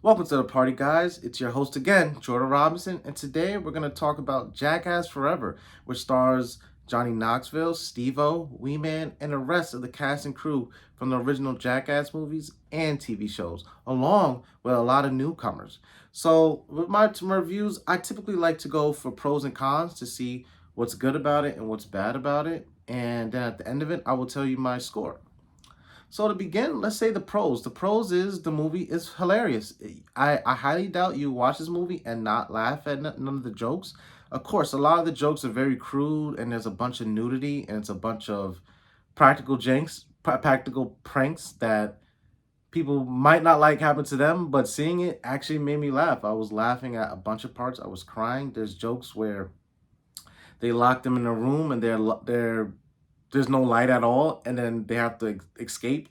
Welcome to the party, guys. It's your host again, Jordan Robinson, and today we're going to talk about Jackass Forever, which stars Johnny Knoxville, Steve-O, Wee Man, and the rest of the cast and crew from the original Jackass movies and TV shows, along with a lot of newcomers. So, with my reviews, I typically like to go for pros and cons to see what's good about it and what's bad about it, and then at the end of it, I will tell you my score. So to begin, let's say the pros. The pros is the movie is hilarious. I highly doubt you watch this movie and not laugh at none of the jokes. Of course, a lot of the jokes are very crude and there's a bunch of nudity and it's a bunch of practical pranks that people might not like happen to them, but seeing it actually made me laugh. I was laughing at a bunch of parts. I was crying. There's jokes where they lock them in a room and there's no light at all, and then they have to escape.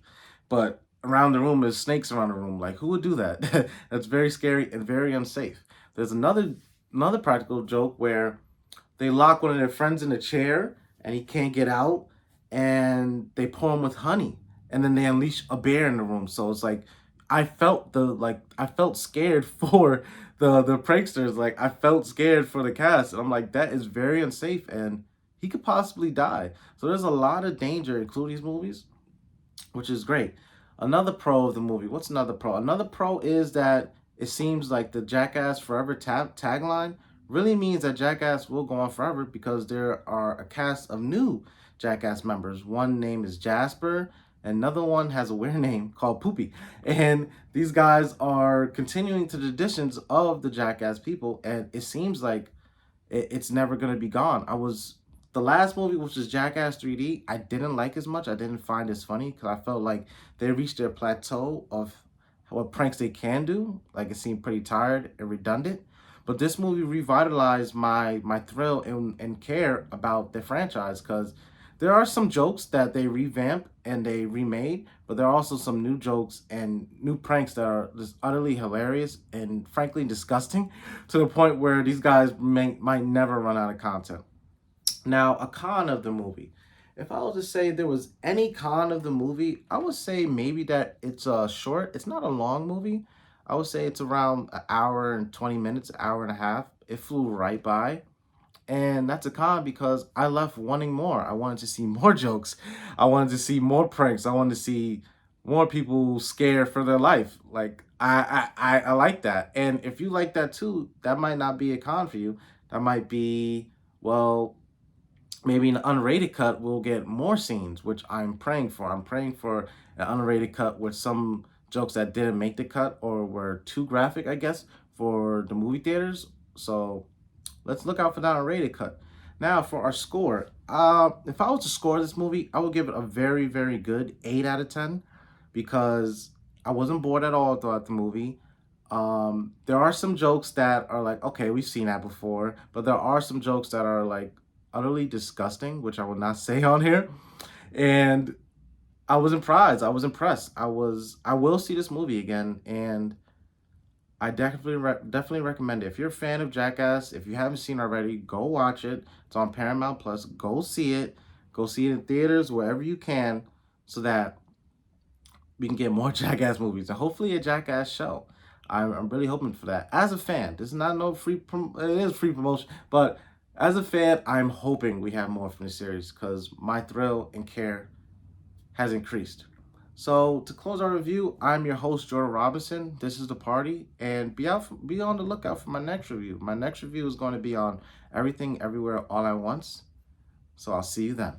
But around the room, there's snakes around the room. Like, who would do that? That's very scary and very unsafe. There's another practical joke where they lock one of their friends in a chair and he can't get out, and they pour him with honey, and then they unleash a bear in the room. So it's like I felt scared for the pranksters. Like I felt scared for the cast. And I'm like, that is very unsafe and he could possibly die. So there's a lot of danger including these movies, which is great. Another pro of the movie. What's another pro? Another pro is that it seems like the Jackass Forever tagline really means that Jackass will go on forever because there are a cast of new Jackass members. One name is Jasper. Another one has a weird name called Poopy. And these guys are continuing to the traditions of the Jackass people. And it seems like it's never going to be gone. The last movie, which is Jackass 3D, I didn't like as much. I didn't find as funny because I felt like they reached their plateau of what pranks they can do. Like it seemed pretty tired and redundant. But this movie revitalized my thrill and care about the franchise because there are some jokes that they revamp and they remade, but there are also some new jokes and new pranks that are just utterly hilarious and frankly disgusting to the point where these guys might never run out of content. Now, a con of the movie. If I was to say there was any con of the movie, I would say maybe that it's short. It's not a long movie. I would say it's around an hour and 20 minutes, an hour and a half. It flew right by. And that's a con because I left wanting more. I wanted to see more jokes. I wanted to see more pranks. I wanted to see more people scared for their life. Like I like that. And if you like that too, that might not be a con for you. That might be, well, maybe an unrated cut will get more scenes, which I'm praying for. I'm praying for an unrated cut with some jokes that didn't make the cut or were too graphic, I guess, for the movie theaters. So let's look out for that unrated cut. Now for our score. If I was to score this movie, I would give it a very, very good 8 out of 10 because I wasn't bored at all throughout the movie. There are some jokes that are like, okay, we've seen that before, but there are some jokes that are like utterly disgusting, which I will not say on here. And I was impressed. I was impressed. I will see this movie again, and I definitely recommend it. If you're a fan of Jackass, if you haven't seen it already, go watch it. It's on Paramount Plus. Go see it. Go see it in theaters wherever you can, so that we can get more Jackass movies and hopefully a Jackass show. I'm really hoping for that. As a fan, this is not no it is free promotion, but as a fan, I'm hoping we have more from the series because my thrill and care has increased. So to close our review, I'm your host Jordan Robinson. This is the party, and be on the lookout for my next review. My next review is going to be on Everything Everywhere All at Once. So I'll see you then.